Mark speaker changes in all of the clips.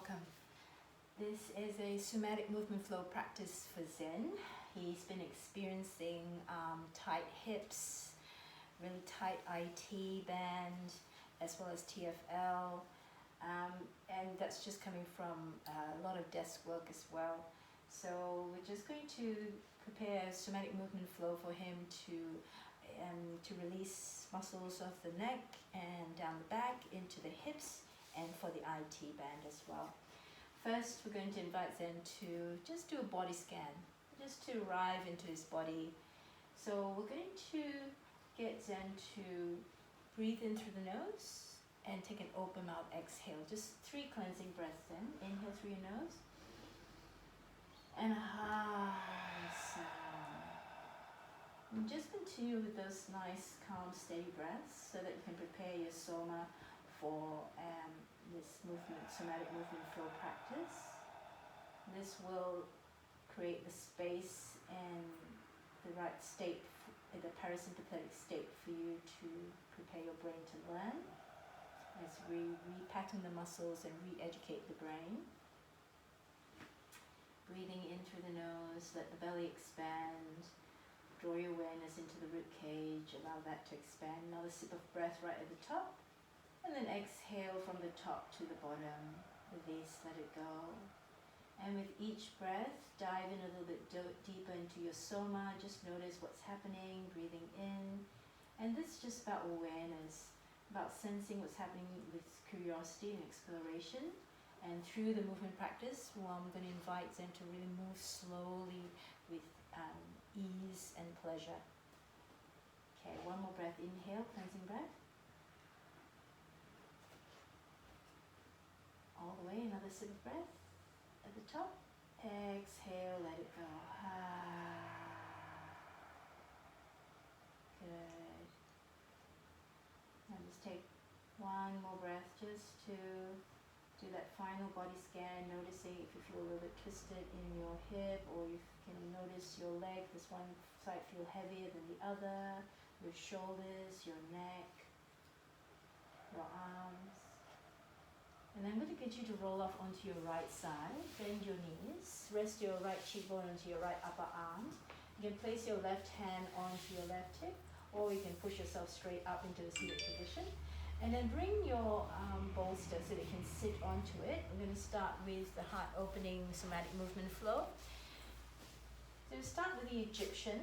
Speaker 1: welcome. This is a somatic movement flow practice for Zen. He's been experiencing tight hips, really tight IT band, as well as TFL, and that's just coming from a lot of desk work as well. So we're just going to prepare somatic movement flow for him to release muscles of the neck and down the back into the hips, and for the IT band as well. First, we're going to invite Zen to just do a body scan, just to arrive into his body. So we're going to get Zen to breathe in through the nose and take an open mouth exhale. Just 3 cleansing breaths in. Inhale through your nose. And and just continue with those nice, calm, steady breaths so that you can prepare your Soma for this somatic movement flow practice. This will create the space and the right state, the parasympathetic state for you to prepare your brain to learn as we repattern the muscles and re-educate the brain. Breathing in through the nose, let the belly expand. Draw your awareness into the rib cage, allow that to expand. Another sip of breath right at the top. And then exhale from the top to the bottom. Release, let it go. And with each breath, dive in a little bit deeper into your Soma. Just notice what's happening, breathing in. And this is just about awareness, about sensing what's happening with curiosity and exploration. And through the movement practice, I'm going to invite Zen to really move slowly with ease and pleasure. Okay, one more breath. Inhale, cleansing breath. All the way, another sip of breath at the top. Exhale, let it go. Good. Now just take one more breath just to do that final body scan, noticing if you feel a little bit twisted in your hip, or you can notice your leg, this one side feel heavier than the other, your shoulders, your neck, your arms. And I'm going to get you to roll off onto your right side. Bend your knees. Rest your right cheekbone onto your right upper arm. You can place your left hand onto your left hip, or you can push yourself straight up into the seated position. And then bring your bolster so that you can sit onto it. We're going to start with the heart opening somatic movement flow. So we'll start with the Egyptian.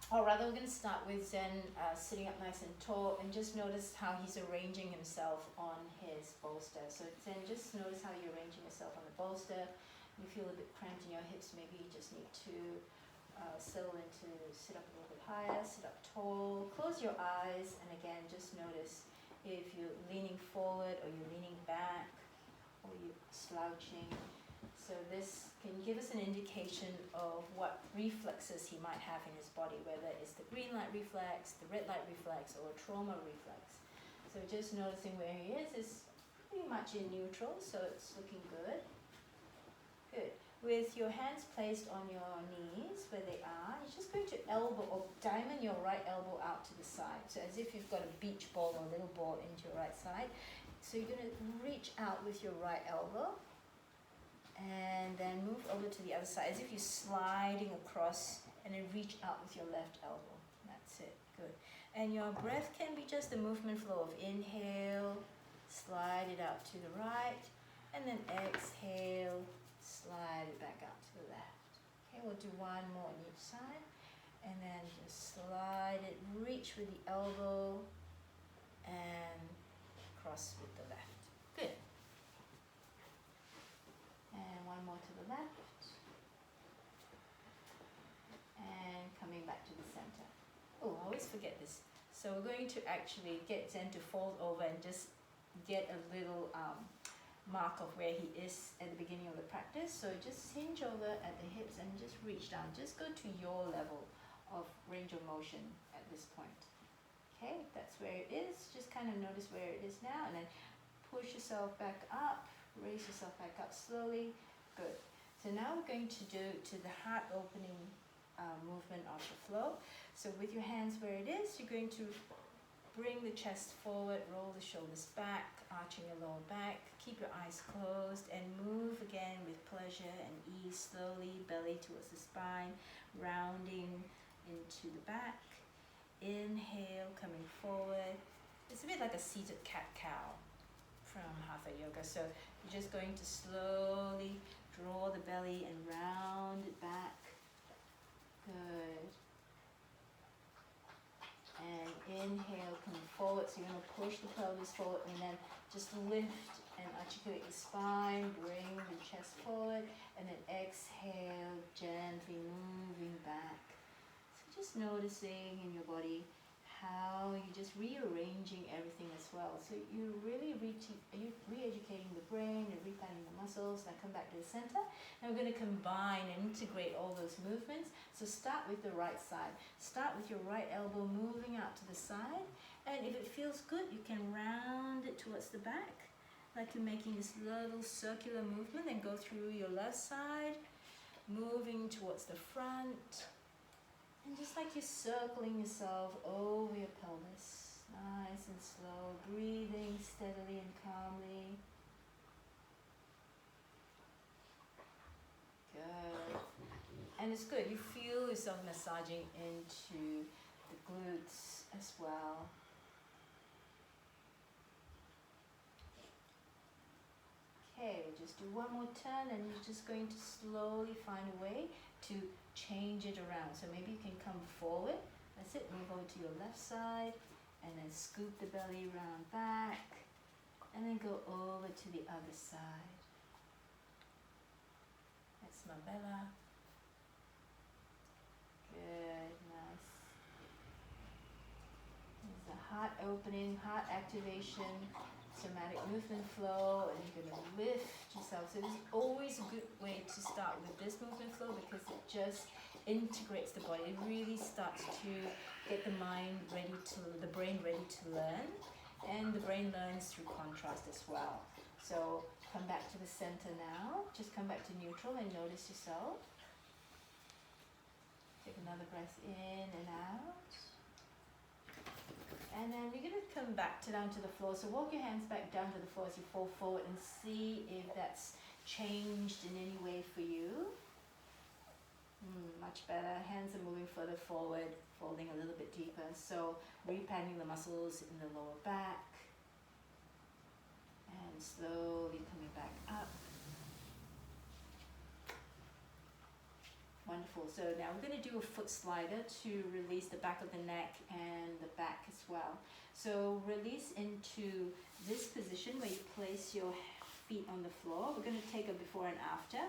Speaker 1: Or rather, we're going to start with Zen sitting up nice and tall, and just notice how he's arranging himself on his bolster. So Zen, just notice how you're arranging yourself on the bolster. You feel a bit cramped in your hips, maybe you just need to settle into sit up a little bit higher, sit up tall. Close your eyes, and again, just notice if you're leaning forward, or you're leaning back, or you're slouching. So this can give us an indication of what reflexes he might have in his body, whether it's the green light reflex, the red light reflex, or a trauma reflex. So just noticing where he is pretty much in neutral, so it's looking good. Good. With your hands placed on your knees where they are, you're just going to elbow or diamond your right elbow out to the side. So as if you've got a beach ball or a little ball into your right side. So you're going to reach out with your right elbow, and then move over to the other side as if you're sliding across, and then reach out with your left elbow. That's it. Good. And your breath can be just the movement flow of inhale, slide it out to the right, and then exhale, slide it back out to the left. Okay, we'll do one more on each side, and then just slide it, reach with the elbow, and cross with the left. Good. And one more to the left. And coming back to the center. Oh, I always forget this. So we're going to actually get Zen to fold over and just get a little mark of where he is at the beginning of the practice. So just hinge over at the hips and just reach down. Just go to your level of range of motion at this point. Okay, that's where it is. Just kind of notice where it is now, and then push yourself back up. Raise yourself back up slowly. Good. So now we're going to do to the heart opening movement of the flow. So with your hands where it is, you're going to bring the chest forward, roll the shoulders back, arching your lower back. Keep your eyes closed and move again with pleasure and ease, slowly, belly towards the spine, rounding into the back. Inhale, coming forward. It's a bit like a seated cat-cow from Hatha Yoga. So you're just going to slowly draw the belly and round it back. Good. And inhale, coming forward. So you're going to push the pelvis forward and then just lift and articulate the spine. Bring the chest forward. And then exhale, gently moving back. So just noticing in your body how you're just rearranging everything as well. So you're really re-educating the brain and repatterning the muscles. Now come back to the center. And we're going to combine and integrate all those movements. So start with the right side. Start with your right elbow moving out to the side. And if it feels good, you can round it towards the back. Like you're making this little circular movement. Then go through your left side. Moving towards the front. And just like you're circling yourself over your pelvis, nice and slow, breathing steadily and calmly. Good. And it's good, you feel yourself massaging into the glutes as well. Okay, we'll just do one more turn and you're just going to slowly find a way to change it around. So maybe you can come forward. That's it. Move over to your left side and then scoop the belly round back and then go over to the other side. That's my bella. Good, nice. There's the heart opening, heart activation, somatic movement flow, and you're going to lift yourself. So this is always a good way to start with this movement flow because it just integrates the body. It really starts to get the brain ready to learn, and the brain learns through contrast as well. So come back to the center now. Just come back to neutral and notice yourself. Take another breath in and out. And then we're going to come back down to the floor. So walk your hands back down to the floor as you fall forward and see if that's changed in any way for you. Much better. Hands are moving further forward, folding a little bit deeper. So repatterning the muscles in the lower back. And slowly coming back up. Wonderful. So now we're going to do a foot slider to release the back of the neck and the back as well. So release into this position where you place your feet on the floor. We're going to take a before and after.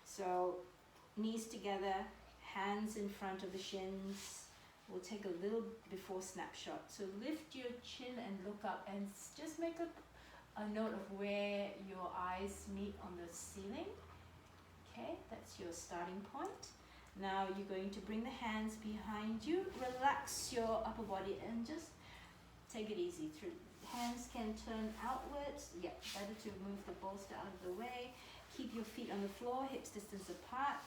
Speaker 1: So knees together, hands in front of the shins. We'll take a little before snapshot. So lift your chin and look up and just make a note of where your eyes meet on the ceiling. Okay, that's your starting point. Now you're going to bring the hands behind you, relax your upper body and just take it easy. Hands can turn outwards. Yeah, better to move the bolster out of the way. Keep your feet on the floor, hips distance apart.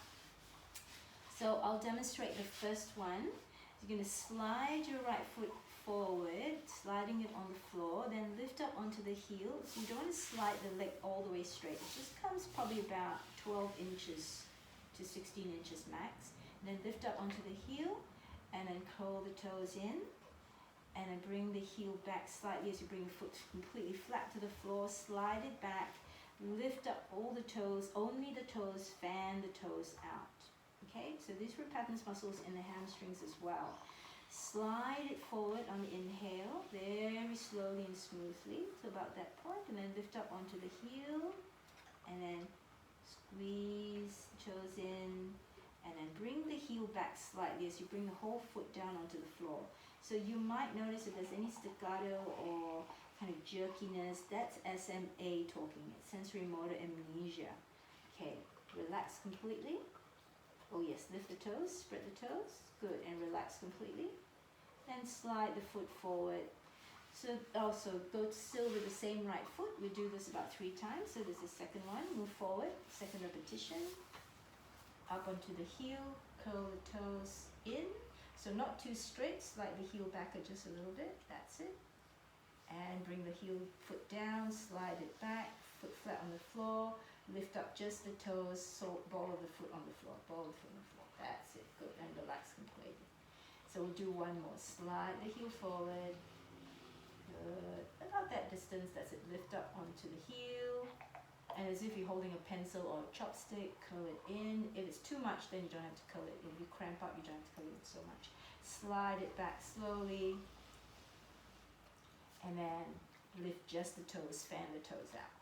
Speaker 1: So I'll demonstrate the first one. You're going to slide your right foot forward, sliding it on the floor, then lift up onto the heel. So you don't want to slide the leg all the way straight. It just comes probably about 12 inches to 16 inches max. And then lift up onto the heel and then curl the toes in and then bring the heel back slightly as you bring the foot completely flat to the floor. Slide it back, lift up all the toes, only the toes, fan the toes out. Okay, so this repatterns muscles in the hamstrings as well. Slide it forward on the inhale, very slowly and smoothly to about that point, and then lift up onto the heel and then squeeze the toes in and then bring the heel back slightly as you bring the whole foot down onto the floor. So you might notice if there's any staccato or kind of jerkiness, that's SMA talking, it's sensory motor amnesia. Okay, relax completely. Oh yes, lift the toes, spread the toes, good, and relax completely. Then slide the foot forward. So also go still with the same right foot. We do this about 3 times. So there's the second one, move forward, second repetition. Up onto the heel, curl the toes in, So not too straight, slide the heel back just a little bit, that's it. And bring the heel foot down, slide it back, foot flat on the floor, lift up just the toes, so ball of the foot on the floor, ball of the foot on the floor, that's it, good, and relax completely. So we'll do one more, slide the heel forward, good, about that distance, that's it, lift up onto the heel, and as if you're holding a pencil or a chopstick, curl it in. If it's too much, then you don't have to curl it, if you cramp up, you don't have to curl it so much. Slide it back slowly, and then lift just the toes, fan the toes out.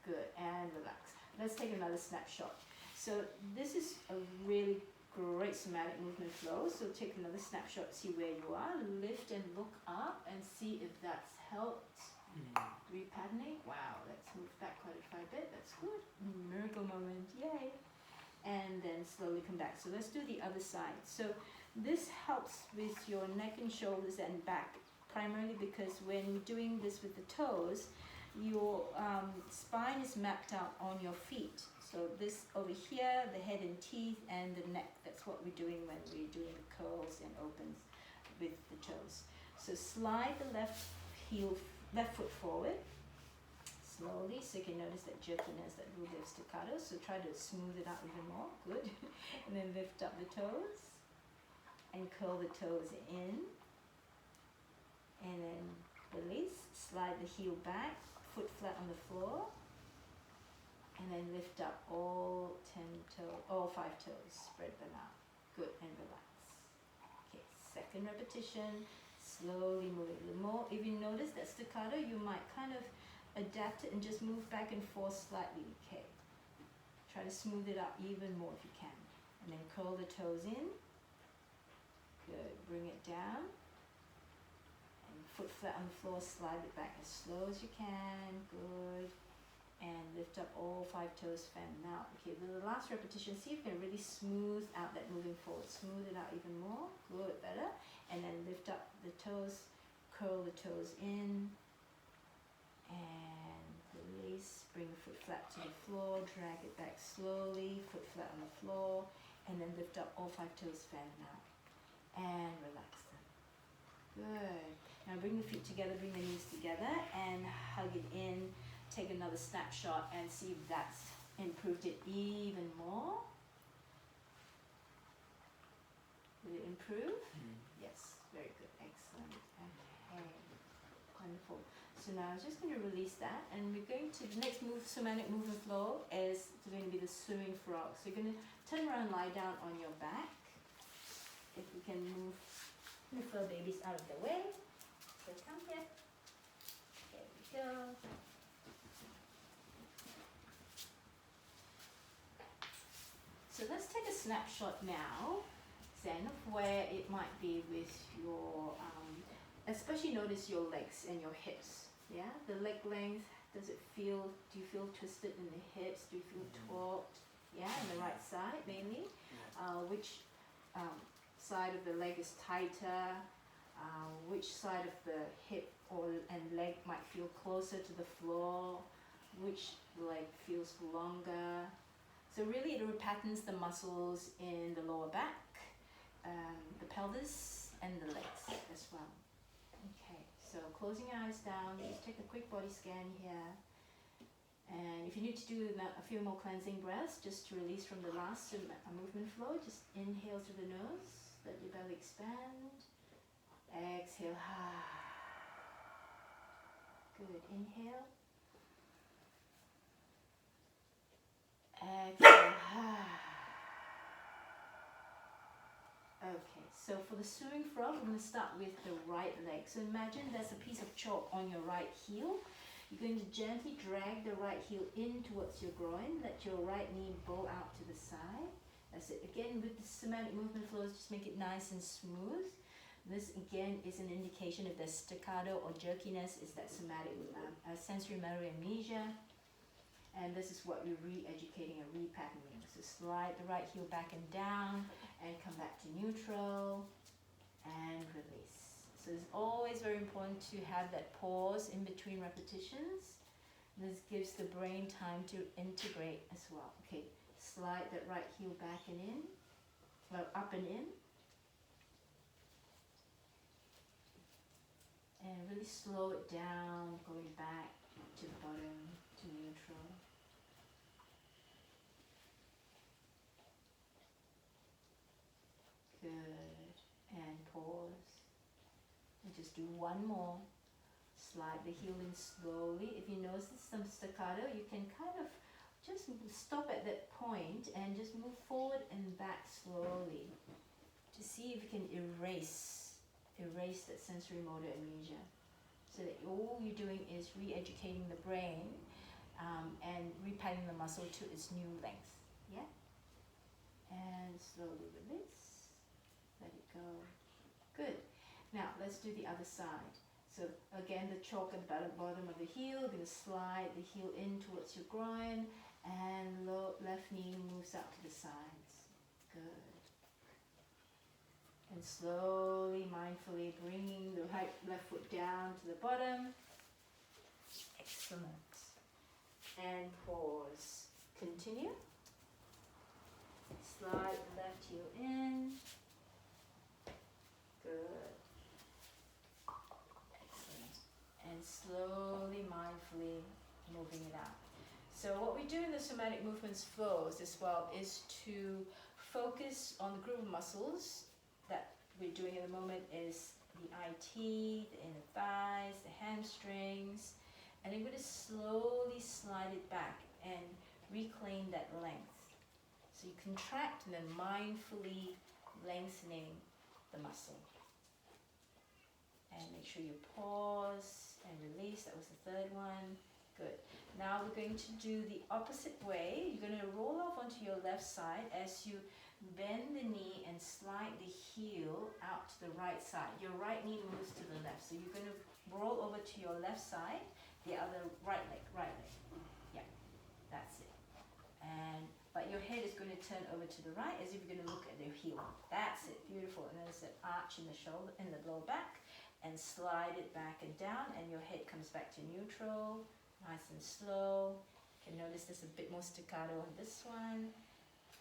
Speaker 1: Good, and relax. Let's take another snapshot. So this is a really great somatic movement flow. So take another snapshot, see where you are. Lift and look up and see if that's helped. Repatterning. Wow, let's move back quite a bit. That's good. Miracle moment, yay. And then slowly come back. So let's do the other side. So this helps with your neck and shoulders and back, primarily because when doing this with the toes, your spine is mapped out on your feet. So this over here, the head and teeth and the neck, that's what we're doing when we're doing the curls and opens with the toes. So slide the left foot forward slowly, so you can notice that jerkiness, that little bit of staccato. So try to smooth it out even more, good. And then lift up the toes and curl the toes in. And then release, slide the heel back, foot flat on the floor, and then lift up all 5 toes, spread them out, good, and relax. Okay, second repetition, slowly move it a little more. If you notice that staccato, you might kind of adapt it and just move back and forth slightly, okay. Try to smooth it out even more if you can. And then curl the toes in, good, bring it down. Foot flat on the floor, slide it back as slow as you can, good. And lift up all 5 toes, fan them out. Okay, the last repetition, see if you can really smooth out that moving forward. Smooth it out even more, good, better. And then lift up the toes, curl the toes in, and release. Bring the foot flat to the floor, drag it back slowly, foot flat on the floor, and then lift up all 5 toes, fan them out. And relax them. Good. Now bring the feet together, bring the knees together, and hug it in. Take another snapshot and see if that's improved it even more. Did it improve? Yes, very good, excellent. Okay, wonderful. So now I'm just going to release that, and we're going to, the next somatic movement flow is going to be the swimming frog. So you're going to turn around, lie down on your back. If we can move the fur babies out of the way. So come here. There we go. So let's take a snapshot now, Zen, of where it might be with your, especially notice your legs and your hips. Yeah, the leg length, does it feel, do you feel twisted in the hips? Do you feel taut? Yeah, on the right side mainly. Which side of the leg is tighter? Which side of the hip and leg might feel closer to the floor? Which leg feels longer? So really it repatterns the muscles in the lower back, the pelvis, and the legs as well. Okay, so closing your eyes down, just take a quick body scan here. And if you need to do a few more cleansing breaths, just to release from the last movement flow, just inhale through the nose, let your belly expand. Exhale. Good, inhale. Exhale. Okay, so for the swimming frog, we're going to start with the right leg. So imagine there's a piece of chalk on your right heel. You're going to gently drag the right heel in towards your groin. Let your right knee bow out to the side. That's it. Again, with the somatic movement flows, just make it nice and smooth. This again is an indication if there's staccato or jerkiness, is that somatic sensory motor amnesia. And this is what we're re-educating and repatterning. So slide the right heel back and down and come back to neutral and release. So it's always very important to have that pause in between repetitions. This gives the brain time to integrate as well. Okay, slide that right heel back and in, up and in. slow it down, going back to the bottom, to neutral. Good. And pause. And just do one more. Slide the heel in slowly. If you notice some staccato, you can kind of just stop at that point and just move forward and back slowly to see if you can erase that sensory motor amnesia, so that all you're doing is re-educating the brain and repatting the muscle to its new length. Yeah? And slowly release. Let it go. Good. Now let's do the other side. So again, the chalk at the bottom of the heel, you're going to slide the heel in towards your groin, and left knee moves out to the sides. Good. And slowly, mindfully bringing the left foot down to the bottom. Excellent. And pause. Continue. Slide the left heel in. Good. Excellent. And slowly, mindfully moving it out. So what we do in the somatic movements flows as well is to focus on the group of muscles that we're doing at the moment is the IT, the inner thighs, the hamstrings, and then we're going to slowly slide it back and reclaim that length. So you contract and then mindfully lengthening the muscle. And make sure you pause and release. That was the third one. Good. Now we're going to do the opposite way. You're going to roll off onto your left side as you bend the knee and slide the heel out to the right side. Your right knee moves to the left. So you're going to roll over to your left side, the other right leg. Yeah, that's it. But your head is going to turn over to the right as if you're going to look at the heel. That's it. Beautiful. And then there's an arch in the shoulder, in the lower back, and slide it back and down, and your head comes back to neutral. Nice and slow. You can notice there's a bit more staccato on this one.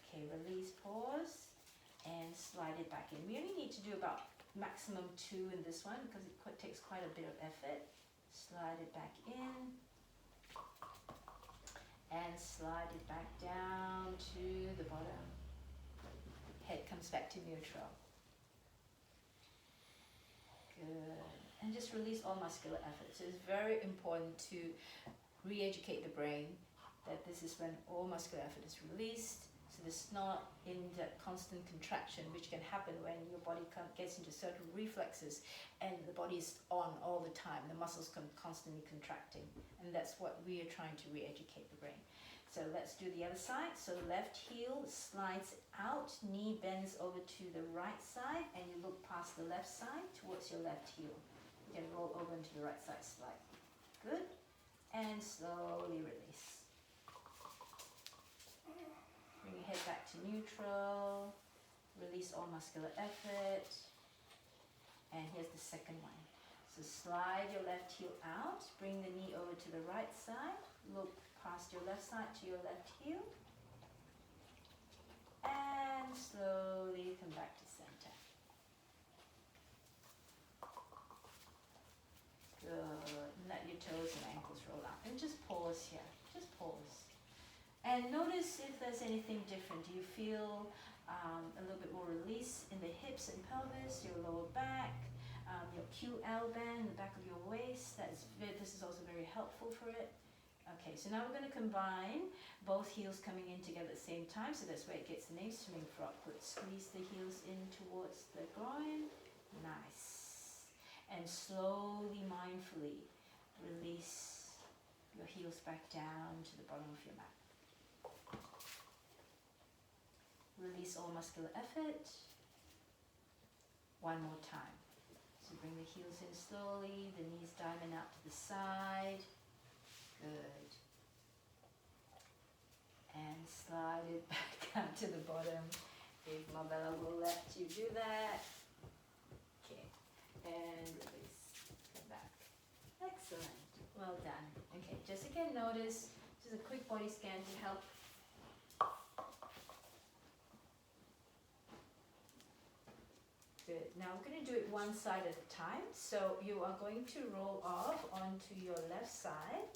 Speaker 1: Okay, release, pause, and slide it back in. We only need to do about maximum 2 in this one because it takes quite a bit of effort. Slide it back in, and slide it back down to the bottom. Head comes back to neutral. Good. And just release all muscular effort. So it's very important to re-educate the brain that this is when all muscular effort is released. So there's not in that constant contraction, which can happen when your body gets into certain reflexes and the body is on all the time. The muscles come constantly contracting. And that's what we are trying to re-educate the brain. So let's do the other side. So left heel slides out, knee bends over to the right side, and you look past the left side towards your left heel. You can roll over into the right side slide. Good. And slowly release. Bring your head back to neutral. Release all muscular effort. And here's the second one. So slide your left heel out. Bring the knee over to the right side. Look past your left side to your left heel. And slowly come back to center. Good. And let your toes and ankles roll out. And just pause here. Just pause. And notice if there's anything different. Do you feel a little bit more release in the hips and pelvis, your lower back, your QL band, the back of your waist? This is also very helpful for it. Okay, so now we're going to combine both heels coming in together at the same time. So that's where it gets the name swimming frog. Squeeze the heels in towards the groin. Nice. And slowly, mindfully release your heels back down to the bottom of your mat. Release all muscular effort. One more time. So bring the heels in slowly, the knees diamond out to the side. Good. And slide it back down to the bottom. If Marbella will let you do that. Okay. And release. Come back. Excellent. Well done. Okay, just again notice, just a quick body scan to help. Good. Now we're going to do it one side at a time. So you are going to roll off onto your left side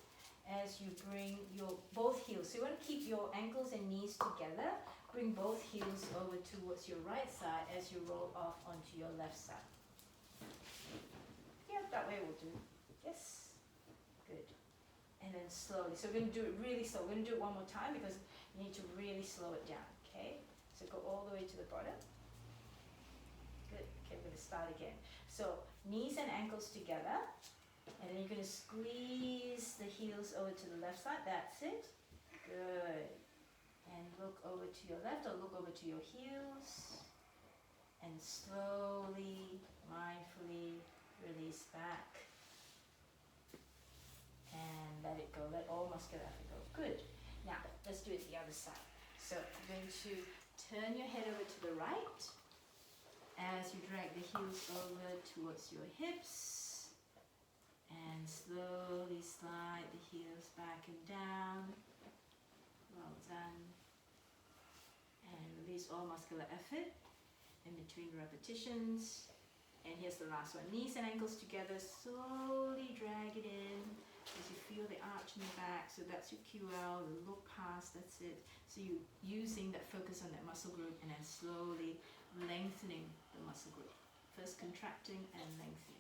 Speaker 1: as you bring your both heels. So you want to keep your ankles and knees together. Bring both heels over towards your right side as you roll off onto your left side. Yeah, that way will do. Yes. Good. And then slowly. So we're going to do it really slow. We're going to do it one more time because you need to really slow it down. Okay? So go all the way to the bottom. Good. Okay, we're going to start again. So knees and ankles together. And then you're going to squeeze the heels over to the left side. That's it. Good. And look over to your left or look over to your heels. And slowly, mindfully release back. And let it go. Let all muscular effort go. Good. Now, let's do it the other side. So you're going to turn your head over to the right as you drag the heels over towards your hips. And slowly slide the heels back and down. Well done. And release all muscular effort in between repetitions. And here's the last one. Knees and ankles together. Slowly drag it in as you feel the arch in the back. So that's your QL, the look past, that's it. So you're using that focus on that muscle group and then slowly lengthening the muscle group. First contracting and lengthening.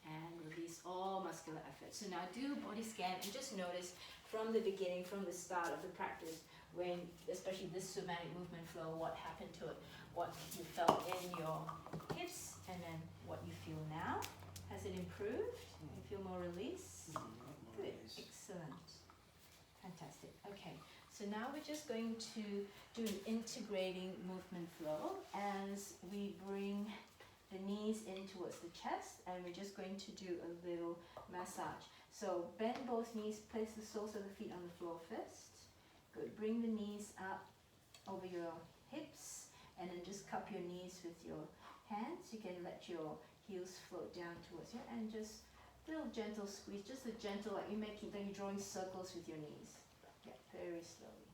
Speaker 1: And release all muscular effort. So now do body scan and just notice from the beginning, from the start of the practice, when especially this somatic movement flow, what happened to it, what you felt in your hips, and then what you feel now. Has it improved? You feel more release? Good, excellent, fantastic. Okay, so now we're just going to do an integrating movement flow as we bring the knees in towards the chest, and we're just going to do a little massage. So bend both knees, place the soles of the feet on the floor first. Good, bring the knees up over your hips, and then just cup your knees with your hands. You can let your heels float down towards you, and just a little gentle squeeze, just a gentle, like you're drawing circles with your knees. Yeah, very slowly.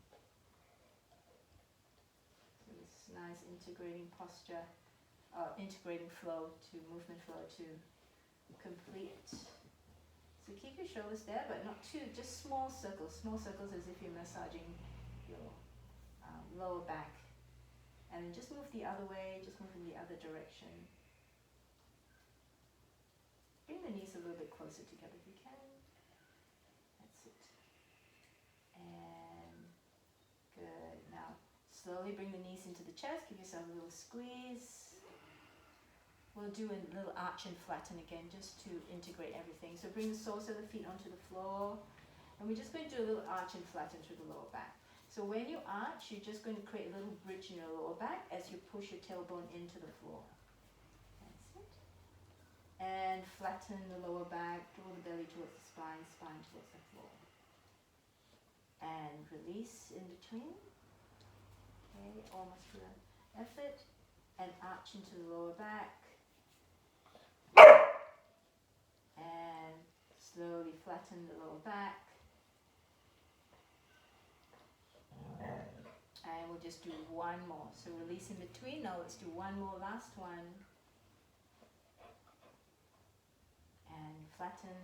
Speaker 1: So this nice integrating posture. Integrating flow to movement flow to complete. So keep your shoulders there, but not too, just small circles as if you're massaging your lower back. And then just move the other way, just move in the other direction. Bring the knees a little bit closer together if you can. That's it. And good. Now slowly bring the knees into the chest, give yourself a little squeeze. We'll do a little arch and flatten again just to integrate everything. So bring the soles of the feet onto the floor. And we're just going to do a little arch and flatten through the lower back. So when you arch, you're just going to create a little bridge in your lower back as you push your tailbone into the floor. That's it. And flatten the lower back, draw the belly towards the spine, spine towards the floor. And release in between. Okay, all muscular effort. And arch into the lower back. And slowly flatten the lower back. And we'll just do one more. So release in between. Now let's do one more, last one. And flatten.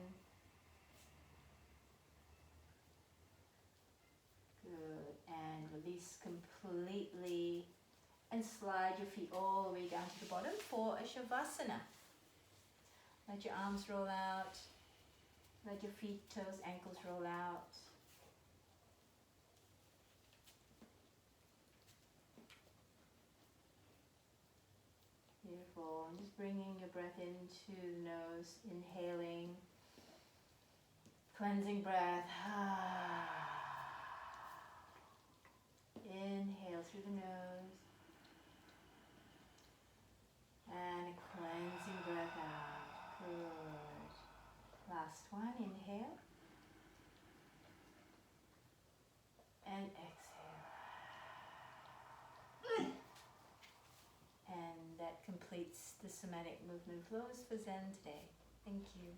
Speaker 1: Good. And release completely. And slide your feet all the way down to the bottom for a Shavasana. Let your arms roll out. Let your feet, toes, ankles roll out. Beautiful. And just bringing your breath into the nose, inhaling. Cleansing breath. Inhale through the nose. And a cleansing breath out. Good. Last one, inhale. And exhale. And that completes the somatic movement flows for Zen today. Thank you.